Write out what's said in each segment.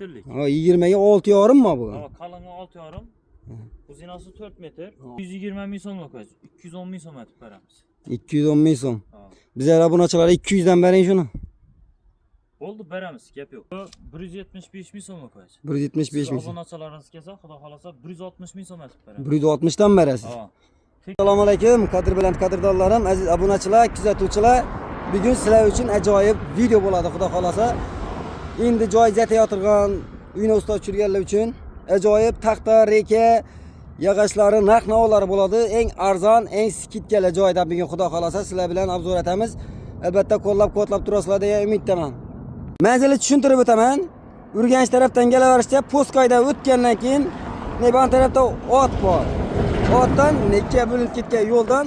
metrlik. Ha 20'ye 6 yarım mı bu? Ha, kalınlığı 6 yarım. Uzinası 4 metr. 120 ming so'mlik o'zi. 210 ming so'm aytib beramiz. 210 ming so'm. Ha. Bizlar obunachilar 200 dan bering shuni. Bo'ldi, beramiz, gap yo'q. Bu 175 ming so'mlik o'zi. 175 ming so'm. Obunachilaringiz kelsa, xudo xolasa 160 ming so'm aytib beramiz. 160 dan berasiz. Ha. Assalomu alaykum, qadrdonlarim, aziz obunachilar, kuzatuvchilar. Bugun sizlar uchun ajoyib video bo'ladi, xudo xolasa. Endi joy izlatib o'tirgan uyni usta tushirganlar uchun ajoyib taxta, reka, yog'ochlari, narx-navolari bo'ladi. Eng arzon, eng skidkalar joyda bugun xudo xolasa sizlar bilan obzor etamiz. Albatta qo'llab-quvvatlab turasizlar degan umiddaman. Manzilni tushuntirib o'taman. Urganch tarafdan kelaverishda postkoyda o'tgandan keyin Neban tarafda ot bor. Otdan nekka bo'linib ketgan yo'ldan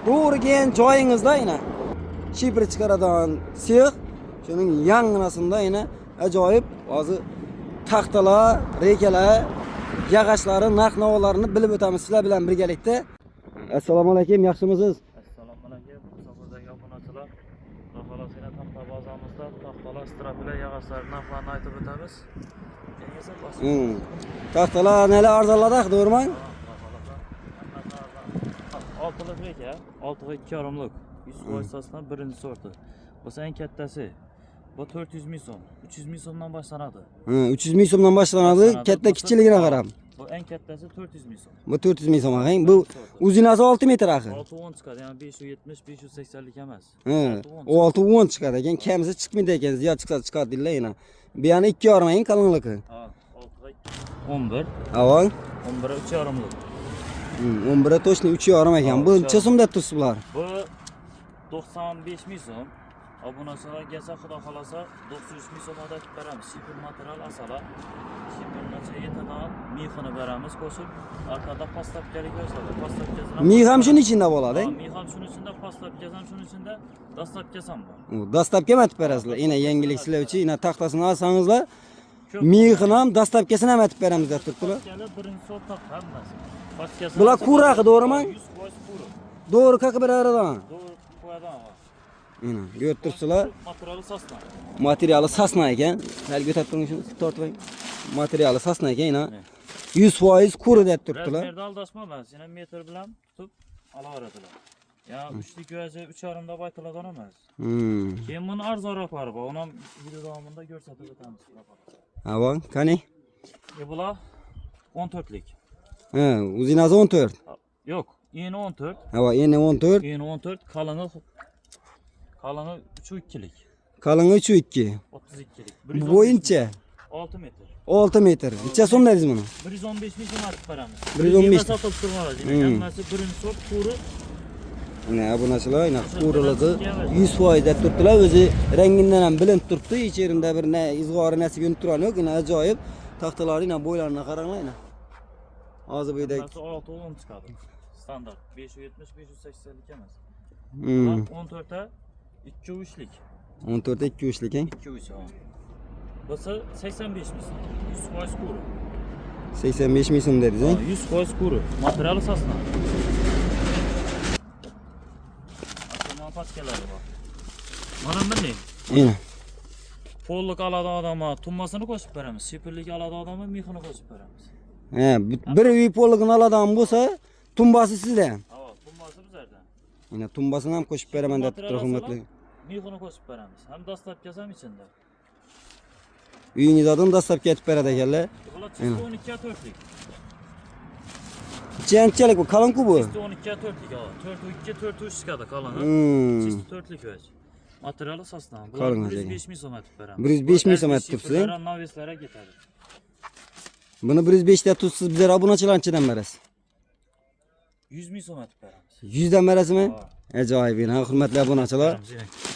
to'g'rigan joyingizda yana shipr chiqaradigan sex, shuning yang'inasida yana ajoyib hozir taxtalar, rekalar, yog'ochlari, narx-navolarini bilib o'tamiz sizlar bilan birgalikda. Assalomu alaykum, yaxshimisiz? Assalomu alaykum, musobaqadagi obunachilar. Xudo xolasa taxta bozamizda taxtalar, strapilar, yog'ochlar narxlarini aytib o'tamiz. Taxtalar nelar arzonlarda, to'g'rimi? Oltilik reka, 6,2 100% sosdan birinchi sorti. Bo'lsa eng kattasi bu 400 ming so'm, 300 ming so'mdan boshlanadi. 300 ming so'mdan boshlanadi, katta kichikligini qarab. Bu eng kattasi 400 ming so'm. Bu 400 ming so'm aqang. Bu uzinasi 6 metr axir. 6-10 chiqadi, ya'ni 570, 580 lik emas. O 6-10 chiqadi ekan, kamisi chiqmaydi ekan, ziyod chiqsa chiqadi deylar yana. Bu yana 2,5 eng qalinligi. Ha, 11. Avon 11 3,5 lik. 11 точно 3,5 ekan. Bu necha so'm deb tursiz bular? Bu 95 ming so'm. Obunachilar kelsa, xudo xolasa 93 ming so'm olib beramiz. Shipr material asala. Shiprnacha yetadan mixini beramiz qo'shib. Arkada pastapkalik yo'qsa, pastapkasini. Mix ham shuning ichida bo'ladi. Mix ham shuning ichida, pastapkas ham shuning ichida, dastlabkasi ham bor. Dastlabki ham aytib berasizlar. Yana yangilik sizlar uchun, yana taxtasini olsangizlar, mixini ham, dastlabkasini ham aytib beramiz deb turibdilar. Birinchi sort taxta hammasi. Pastapkasi. Bular kuraqi, to'g'rimi? 100% kuru. Doğru kakı bir aradan. Doğru koyadan var. Yine götürsüler. Materyali sasna. Materyali sasna ekan. Hal götürtün şunu tortmayın. Materyali sasna ekan yine. 100% kuru deb turibdilar. Razmerda aldashma emas. Yine metr bilan tutib olaveradilar. Ya 3lik o'zi 3,5 deb aytiladigan emas. Keyin buni arzonroqlari bor. Uni ham video davomida ko'rsatib o'tamiz. Havo, qani? Bular 14lik. Ha, uzinasi 14. Yo'q, eni 14. Havo, eni 14. Eni 14, qalini 3,2lik. Qalini 3,2. 32lik. Boyuncha 6 metr. 6 metr. Necha so'm dedingiz buni? 115 ming so'm aytib beramiz. 115. Sotib turmaydi. Hammasi birinchi sort kuru. Mana obunachilar, mana quriligi 100% deb turibdilar. O'zi rangidan ham bilinib turibdi. Icherinda bir izg'ori narsa ko'rinib turadi yo'q. Yana ajoyib taxtalarining bo'ylarini qaranglar. Hozir bu yerda 6-10 chiqadi. Standart 570 580 lik emas. 14 ta 2,3lik. 14 ta 2,3lik ekan. 2,3 ha. Bo'lsa 85 ming so'm. 100% kuru. 85 ming so'm dedingiz, ha? 100% kuru. Materiali sasna. Aslan patkalari bor. Mana bunday. Yana. Pollik aladi odamga tummasini qo'shib beramiz. Shiprlik aladi odamga mixini qo'shib beramiz. He, bir uy polligini aladigan bo'lsa, tumbasi sizda. Ha, tumbasi bizlarda. Yana tumbasini ham qo'shib beraman deb turibdi, hurmatli. Mixini qo'shib beramiz. Ham dastlabkasi ham ichida. Uyingizdan dastlabki aytib beradi ekanlar. Bular 12 ga 4lik. Qanchalik bu? Qalin-ku bu? 12 ga 4lik ha. 4,2 4,3 chiqadi qalini. 4lik o'z. Materiali sasna. Bular 105 ming so'm aytib beramiz. 105 ming so'm aytib turibsiz. Naveslarga ketadi. Buni 105 ta tutsiz bizlar obunachilarchidan berasiz. 100 ming so'm aytib beramiz. 100 dan berasizmi? Ajoyib, yana hurmatli obunachilar.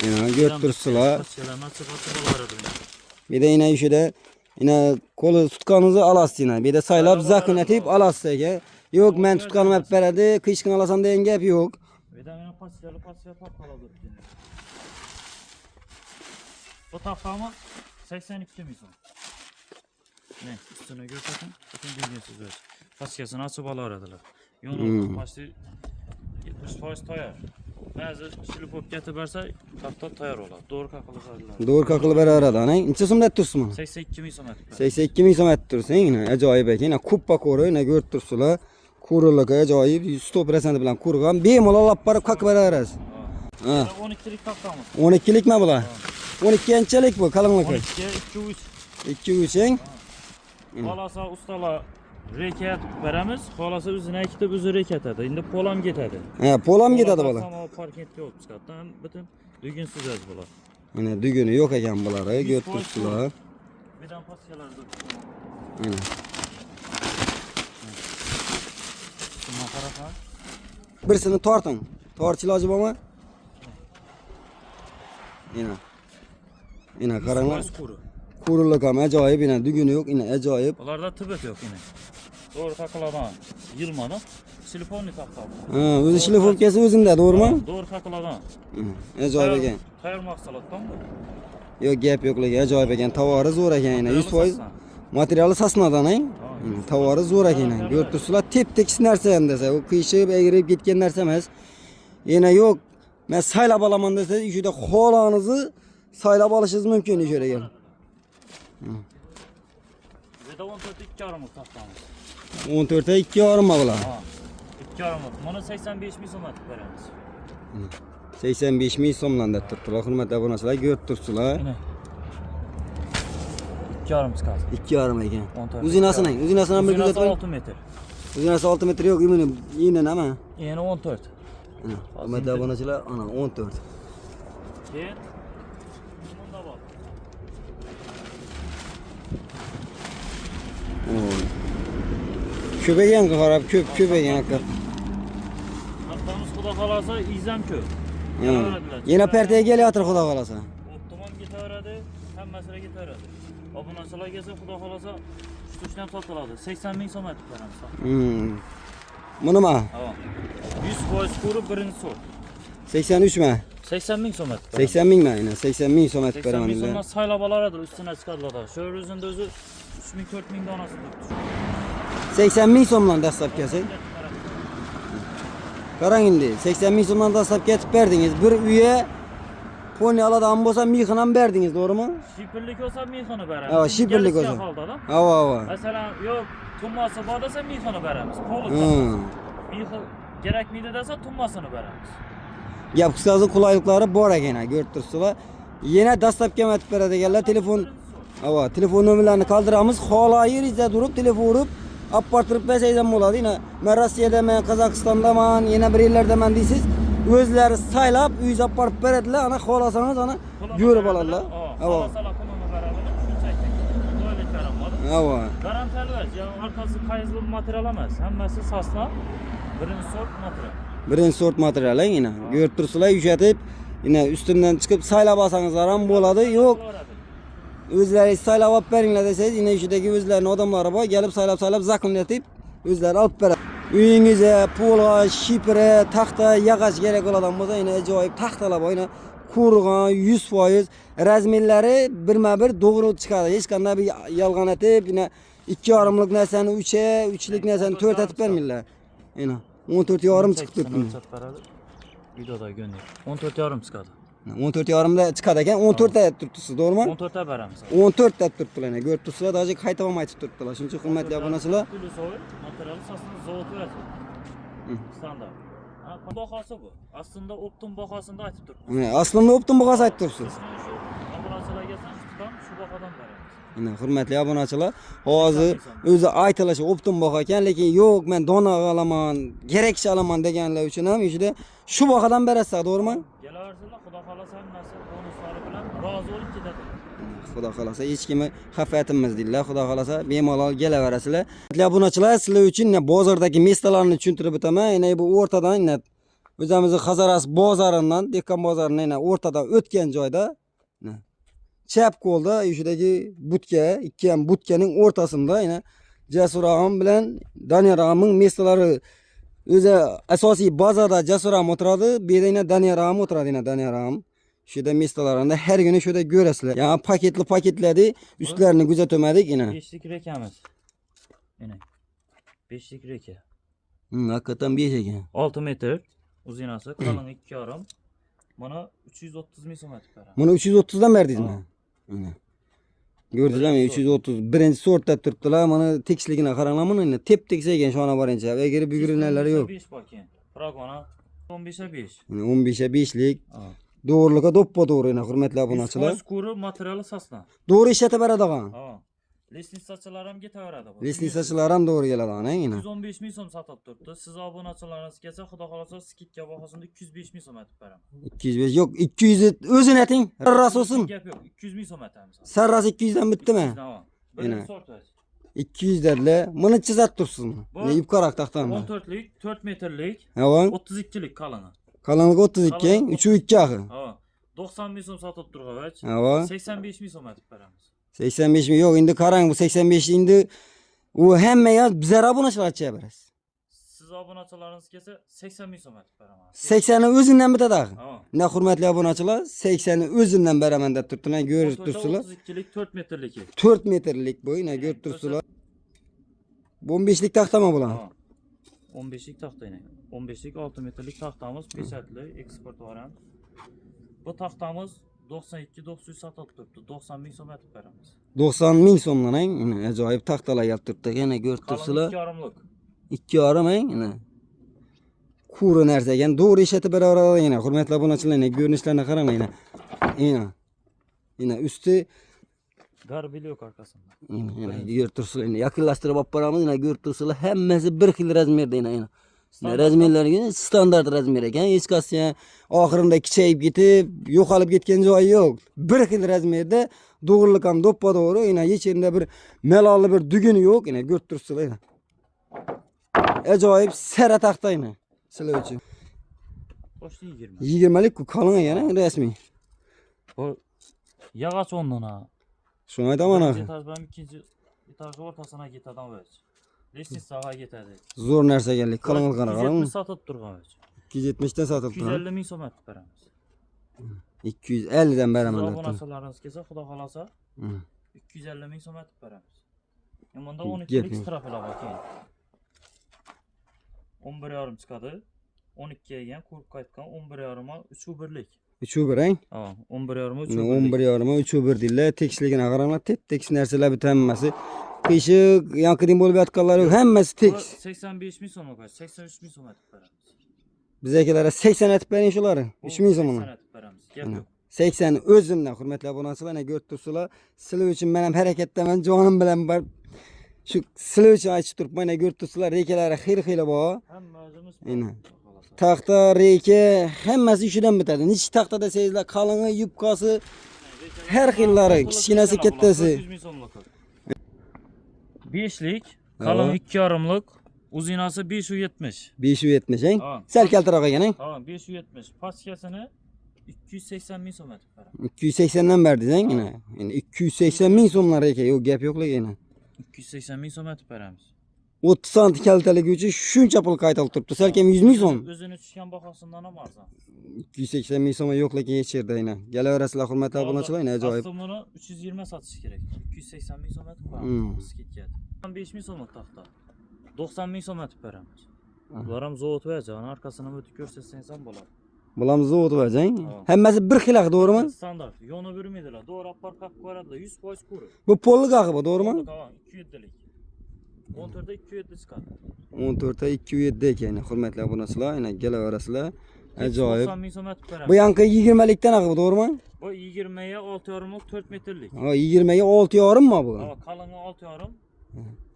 Yana ko'rib turibsizlar. Bir de yine şurada yine kolu tutkanınızı alasın. Bir de saylab zakın etip alasın ekan. Yok men tutkanım hep beradi, kışkın alasam degan gap yok. Bir de yana pasyal taxtalar duribdi. Bu taxtamiz 82 ming so'm. Ne, üstüne ko'rsating, butun bilgisiz o'z. Paskasini ochib olaveradilar. Yo'q, pasti 70% tayyor. Ba'zi shilib olib ketib bersa, taxta tayyor bo'ladi. Doğru qaqilib beriladi. Doğru kakılı beraber ana. Neçe so'm deb tursunmi? 82 ming so'm etib. 82 ming so'm deb tursin. Yine ajoyib ekan. Yine kuppa ko'ri, yine ko'rib tursular. Ko'riligi ajoyib 100% bilan ko'rgan. Bemalol olib borib kakib beraverasiz. Ha. 12'lik taxtamiz. 12'likmi bular? 12-inchalik bu qalinligi. 12, 2, 3. 2-3 ing. Xolasa ustalar rekat beramiz. Xolasa o'zini aytib o'zi rekatadi. Endi polam ketadi. Ha, polam ketadi bola. Samo parkentga olib chiqadi. Butun dugunsiz o'z bular. Mana duguni yo'q ekan bulari, ko'rib tursular. Medan paskalarda. Mana. Shuna qaraqa. Birisini torting. Torch iloji bormi? Yine qaranglar. Ko'rillik ham ajoyib, yine duguni yo'q, yine ajoyib. Ularda tibet yo'q yine. Doğru taqiladan yilmani silifonni taxta. Ha, o'zi shlipovkasi o'zingda, to'g'rimi? Doğru taqiladan. Ajoyib ekan. Tayyor mahsulotdan bu. Yo'q, gap yo'qligi ajoyib ekan. Tovari zo'r ekan yine 100%. Materiali Sasnadan, tovari zo'r ekan. Ko'rib tursular, tep-tekis narsa ham desa, u qiyshib, egirib ketgan narsa emas. Yine yo'q, men saylab olaman desa, ishida xolangizni saylab olishingiz mumkin ishlarga. Bizda 14 2,5 taxtamiz. 14'e 2,5 mı bular? Ha. 2,5. Buni 85 ming so'm etib beramiz. 85 ming so'mdan deb turibdilar. Hurmatli obunachilar, ko'rib turibsizlar. 2,5 chiqadi. 2,5 ekan. 14. Uzinasining, uzinasidan bir Uzinasi kuzatib. 6 metr. Uzinasi 6 metr yo'q, yine nima? Yeni 14. Hurmatli obunachilar, ana 14. Keyin bunda bor. Köpeygen qarab, köpeygen haqiqat. Taxtamiz xudo xolasa izam ko'p. Yine perteye kelyapti xudo xolasa. Optimum ketaveradi, hammasiga ketaveradi. Obunachilar kelsa xudo xolasa shtuchdan sotiladi. 80 ming so'm etib beramiz. Bunimi? Ha. 100% ko'rib birinchi sort. 83 mi? 80 ming so'm etib. 80 ming mi? Yine 80 ming so'm etib 80 beraman. ming so'mdan saylab olaradi, ustuna chiqadilar. Shu o'zida o'zi 3 ming 4 ming donasi turibdi. 80 ming so'mdan dastlab kelsin. Qarang endi, 80 ming so'mdan dastlab ketib berdingiz. Bir uyga poni oladigan bo'lsa, mixini ham berdingiz, to'g'rimi? Shipirlik olsa mixini beramiz. Ha, shipirlik olsa. Ha. Masalan, yo'q, tummasi bor desa mixini beramiz. To'liq. Mixi kerakmaydi desa tummasini beramiz. Gap qisqasi qulayliklari bor ekan, ko'rib turibsizlar. Yana dastlabki etib beradiganlar telefon, telefon nomerlarini qoldiramiz. Xolayingizda turib telefon urib olib borib bersangiz ham bo'ladi. Yine men Rossiyadaman, Qozog'istondaman, yana bir yerlardaman deysiz. O'zlari saylab uyingizga olib borib beradilar. Ana xolasangiz ana ko'rib oladilar. Xolasalar pulini beradilar. Shunchaki. To'ylik beriladi. Garantiyali, arkasi qaysidir material emas. Hammasi Sasna birinchi sort material. Birinchi sort material yine. Ko'rib turibsizlar, yushatib, yine üstünden chiqib saylab olsangizlar ham bo'ladi. Yo'q. O'zlaringiz saylab olib beringlar desangiz, yine ishidagi o'zlarining odamlari bor, kelib saylab zakınlatib o'zlari olib beradi. Uyingizga polga, shipri, taxta, yog'och kerak bo'ladigan bo'lsa, yine ajoyib taxtalar bor, yine ko'rgan 100%, razmerlari birma-bir to'g'ri chiqadi. Hech qanday bir yolg'on etib, yine 2,5lik narsani 3'e, 3'lik narsani 4 etib bermaydilar. Yine 14,5 chiqib turibdi. Videoda gönder. 14,5 chiqadi. 14,5da chiqadi ekan, 14 da turibsiz, to'g'rimi? 14 ta beramiz. 14 da turibdilar. Ko'rib turibsizlar, hozir qayta ham aytib turibdilar. Shuning uchun hurmatli obunachilar, material Sasna zavod beradi. Standart. Bahası bu. Aslında optum bahasında aytib turibdi. Aslında optum bahası aytib turibsiz. Shu obunachilar kelsa shu bahodan beramiz. Hurmatli obunachilar, hozir o'zi aytilishi optum baho ekan, lekin yo'q, men dona olaman, kerakcha olaman deganlar uchun ham ishida shu bahodan berasiz, to'g'rimi? Kelaversizlar, xudo xolasa hammasi bonuslari bilan rozi bo'lib ketadi. Xudo xolasa hech kimni xafa etmaymiz deydilar. Xudo xolasa bemalol kelaverasizlar. Hurmatli obunachilar, sizlar uchun bozordagi mestolarni tushuntirib o'taman. Yine bu o'rtadan o'zimizning Hazaras bozoridan, Dehqon bozorining o'rtadan o'tgan joyda chap qo'lda ishidagi butka, ikki ham butkaning o'rtasida yine Jasur og'am bilan Daniyar og'amning mestolari o'zi asosiy bazada Jasur og'am o'tiradi, bu yerda Daniyar og'am o'tiradi, Daniyar og'am. Şurada mistalarında her gün şurada göresizler. Yani paketledi, üstlerini kuzatamadık yine. 5'lik rekamiz. Yine. 5'lik reke. Hakikaten 5 ekan. 6 metr uzinası, kalın 2,5. Bana 330 ming so'm aytib beraman. Buni 330 dan berdingizmi? Ha. Mana. Gördüzlermi? 330. Birinchi sortda turibdilar. Mana tekisligini qaranglar buni. Tep-tekis ekan shona borincha. Egri bugirnalari yo'q. 5 bakın. Pragona 15'e 5. 15'e 5'lik. Ha. Doğruluğa doppa doğru yana hurmatli obunachilar. 100% kuru materiali sasna. Doğru ishlatib beradigan. Ha. Lesnisachilar ham ketaveradi bu. Lesnisachilar ham doğru keladi ana yana. 115 ming so'm sotib turibdi. Siz obunachilaringiz kelsa, xudo xolasa skidga bahosida 205 ming so'm aytib beraman. 205 yok 200 o'zini ayting. Sarras olsun. Gap yo'q. 200 ming so'm aytamiz. Sarras 200 dan bitdimi? Birinchi sort var. 200 dedilar. Buni chizat turibsizmi? Bu- Ne yuqaroq taxtami? 14'lik, 4 metrlik, Ha, 32'lik kalını. qalinligi 32, 3'ü 2 axı. Ha. 90 ming so'm sotib turg'ach, Ha, 85 ming so'm aytib beramiz. 85 mi? Yok indi qarang bu 85 indi u hamma yoz bizlar obunachilarcha berasiz. Siz obunachilaringiz kelsa 80 ming so'm aytib beraman. 80 ni o'zingdan bitadi axı. Ha. Ne hurmatli obunachilar 80 ni o'zimdan beraman deb turibdilar. Ko'rib turibsizlar. 32'lik, 4 metrlik. 4 metrlik boy ne ko'rib turibsizlar. 15'lik taxtami bular? Ha. 15'lik taxta yine. 15'lik 6 metrlik taxtamız pechatli, eksport variant. Bu taxtamız 92-900 satılıp turibdi. 90 ming so'm aytib beramiz. 90 ming so'mdan ang. Ajoyib taxtalar kelib turibdi. Yana ko'rib Kalın turibsizlar. 2,5'lık. 2,5 ang. Yana. Kuru narsa ekan. To'g'ri ishlatib beraveradi yana. Hurmatli obunachilar, yana ko'rinishlarni qaranglar yana. Yana. Yana üstü Garbil yok arkasında. yana ko'rib turibsizlar. Yana yaqinlashtirib olib boramiz. Yana ko'rib turibsizlar. Hammasi bir xil razmerda yana. Razmerlari standart razmer ekan. Hech qaysi oxirida kichayib ketib, yo'qolib ketgan joyi yo'q. Bir xil razmerda to'g'riliq ham doppa to'g'ri. Yana hech yerda bir malolli bir duguni yo'q. Yana ko'rib turibsizlar. Yana. Ajoyib sara taxta yana. Sizlar uchun. Boşta 20. 20lik kalın yana resmi. O yağaç ondan ha. Şunu aytaman Birinci axı. etaj benim ikinci etajın ortasına git adam ver. Lesin sağa gitadi. Zo'r narsa ekanlik. Qalınlik qara 270 qarang. satıp durgan ver. 270 dan sotib turibdi. 250 ming so'm aytib beramiz. 250 dan beraman Siz debdi. obunachilaringiz kelsa, xudo xolasa Hı. 250 ming so'm aytib beramiz. Bunda Yetmiyor. 12'lik strafelar bor keyin. 11,5 chiqadi. 12 yegan, qurib qaytgan 11,5 3'u 1'lik. 3'u 1 ang. Ha, 11,5 3'u 1'lik. 11,5 3'u 1 deydilar. Tekisligini qaranglar. Tekis narsalar bitta hammasi. Qiyshiq, yanqidim bo'lib yotganlar yo'q. Hammasi tekis. 85 ming so'm qo'y, 83 ming so'm aytib beramiz. Biznikilara 80 aytib bering shularni. 3 ming so'm. 80 aytib beramiz. Gap yo'q. 80 o'zimdan hurmatli obunachilar, ana ko'rib turibsizlar. Sizlar uchun men ham harakatdaman, jonim bilan bor. Shu sizlar uchun aytib turibman, ana ko'rib turibsizlar, rekalari xil-xili bor. Hamma o'zimiz Aynen. Taxta, reka hammasi ishidan bitadi. Nechi taxta desangizlar, qalini, yubqasi har xillari, kichkinasi, kattasi. 400 ming so'mlik. 5'lik, qalin 2,5'lik, uzinasi 570. 570 ang. Ha. Sal kaltaroq ekan ang. Ha, 570. Paskasini 280 ming so'm aytib beraman. 280 dan berdingiz ang. Endi 280 ming so'mlar ekan. Yo'q, gap yo'qlar ekan. 280 ming so'm aytib beramiz. 30 santi kaltaligi uchun shuncha pul qaytarib turibdi. Salkam 100 ming so'm. O'zini tushgan bahosidan ham arzon. 280 ming so'm yo'q lekin hech yerda aynan. Kelaverasizlar hurmatli obunachilar, ajoyib. Aslida buni 320 sotish kerak. 280 ming so'm aytib Hmm. beramiz. Skidga. 5 ming so'mlik taxta. 90 ming so'm aytib beramiz. Bular ham zavod vergan, arkasini o'tib ko'rsatsangiz ham bo'ladi. Bularni zavod bajang. Ha. Hammasi bir xil haq, to'g'rimi? Standart. Yonib yurmaydilar. Doğru parkab ko'radilar. 100% kuru. Bu pollik haqi bu, to'g'rimi? 207'lik. 14'da 207 chiqadi. 14 ta 207 ekan, hurmatli obunachilar, aynan kelaverasizlar. Ajoyib. 90 ming so'm aytib beramiz. Bu yanqi 20likdan haqi bu, to'g'rimi? Bu 20'ye 6,5'lik 4 metrlik. Ha, 20ga 6,5 mi bu? Ha, kalını 6,5.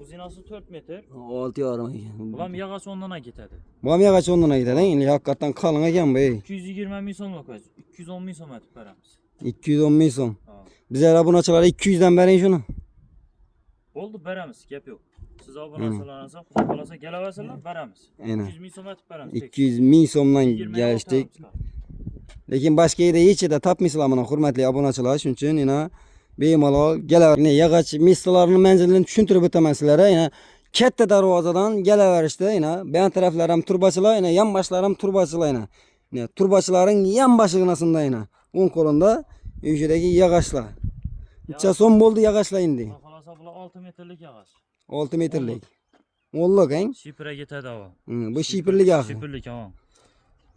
Uzinası 4 metr. 6,5 ekan. Bulam yağaç ondan gitadi. Bu ham yog'och o'rnidan ketadi, endi haqiqatan qalin ekan bu. 220 ming so'mlik qo'yasiz. 210 ming so'm aytib beramiz. 210 ming so'm. Ha. Bizlar obunachilar 200 dan bering shuni. Bo'ldi, beramiz, gap yo'q. Siz obunachilaringiz xudo xolasa kelaversinlar, beramiz. Aynen. 200 ming so'm aytib beramiz. 200 ming so'mdan 20'ye kelishdik. 6,5 chiqadi. Lekin boshqa yerda hech yerda topmaysizlar mana hurmatli obunachilar. Shuning uchun yana bemalol kelaverni yog'och mistlarini manzilini tushuntirib o'taman sizlarga. Yana katta darvozadan kelaverishdi. Yana bayon taraflar ham turbachilar, yana yonboshlar ham turbachilar yana. Yana turbachilarning yonboshig'inasida yana o'ng qo'linda o'shadagi yog'ochlar. Necha so'm bo'ldi yog'ochlar endi? Xudo xolasa bular 6 metrlik yog'och. 6 metrlik. O'nlik, ang. Shipra ketadi o. Bu shipirlik yog'och. Shipirlik, ha.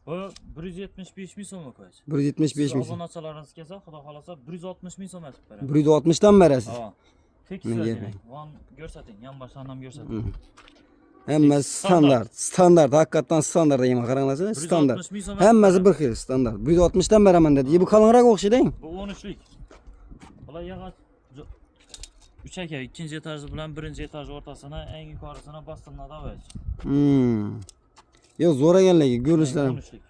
Bu 175 ming so'mga qo'yasiz. 175 ming. Obunachilaringiz kelsa, xudo xolasa 160 ming so'm etib beramiz. 160 dan berasiz. Ha. Fix Nega? verdik. Van ko'rsating, yonboshdan ham ko'rsating. Hammasi standart. Standart, haqiqatan standart deyman, qaranglar, standart. 160 ming so'm. Hammasi bir xil standart. 160 dan beraman dedi. Bu qalinroq o'xshaydi. Bu 13'lik. Bular yog'och 3 aka, ikkinchi etaji bilan birinchi etaj o'rtasini, eng yuqorisini bostirmada qo'yasiz. Yo, zo'r ekanligi, ko'rinishlari. 13'lik.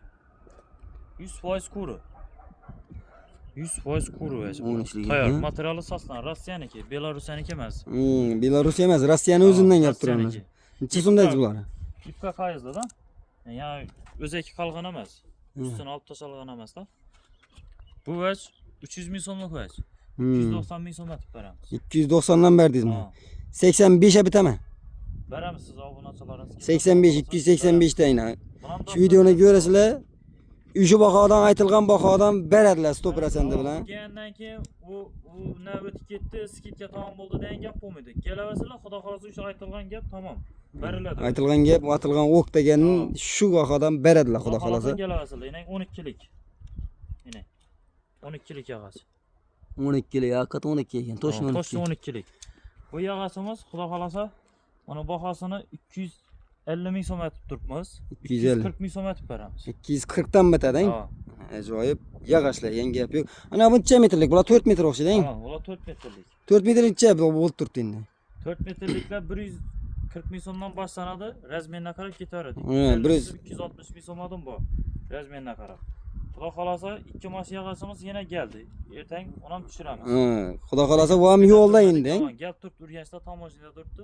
100% kuru. 100% kuru o'zi. 13'lik. Tayyor, materiali soslan, Rossiyaniki, Belarusyaniki emas. Belarus emas, Rossiyani o'zidan gap turamiz. Necha so'mdaydi bular? İpka fayizda. Yani özeki kalgan emas. Üstüne alıp taşalgan emas da. Bu vəc 300 ming so'mlik vəc. 290 ming so'm etib beramiz. 290 dan berdingizmi? Ha. 85'e bitami? Beramiz siz obunachilaringiz. 85, 285 deyna. Şu videoni ko'rasizlar. Ushu bahodan aytilgan bahodan beradilar 100% bilan. Kelgandan keyin u navbati ketdi, skidga tamom bo'ldi degan gap bo'lmaydi. Kelavasizlar, xudo xolasa o'sha aytilgan gap tamom. Beriladi. Aytilgan gap, atilgan o'q deganin shu bahodan beradilar, xudo xolasa. Kelavasizlar, yine 12'lik. Yine 12'lik yog'och. 12'lik, haqiqat 12 ekan, to'shni 12. To'shni 12'lik. Bu yog'ochimiz xudo xolasa mana bahosini 250 ming so'm etib turibmiz. 240 ming so'm etib beramiz. 240 dan bitadi. Ha. Ajoyib. Yog'ochlar, yangi gap yo'q. Ana bu necha metrlik? Bular 4 metr o'xshaydi. Ha, ular 4 metrlik. 4 metrlikcha bo'lib turibdi endi. 4 metrliklar 140 ming so'mdan boshlanadi, razmeriga qarab ketaveradi. 260 ming so'mdan bu. Razmeriga qarab. Xudo xolasa ikki mashina yog'ochimiz yana keldi. Ertang uni ham tushiramiz. Xudo xolasa bu ham yo'lda endi. Gap turibdi, Urganchda tomoshinada turibdi.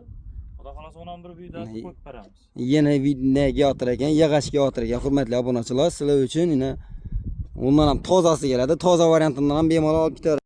Xudo xolasa uni ham bir videoda qo'yib beramiz. Yana videoga o'tir ekan, yog'ochga o'tir ekan, hurmatli obunachilar, sizlar uchun yana undan ham tozasi keladi. Toza variantidan ham bemalol olib ketaverasiz.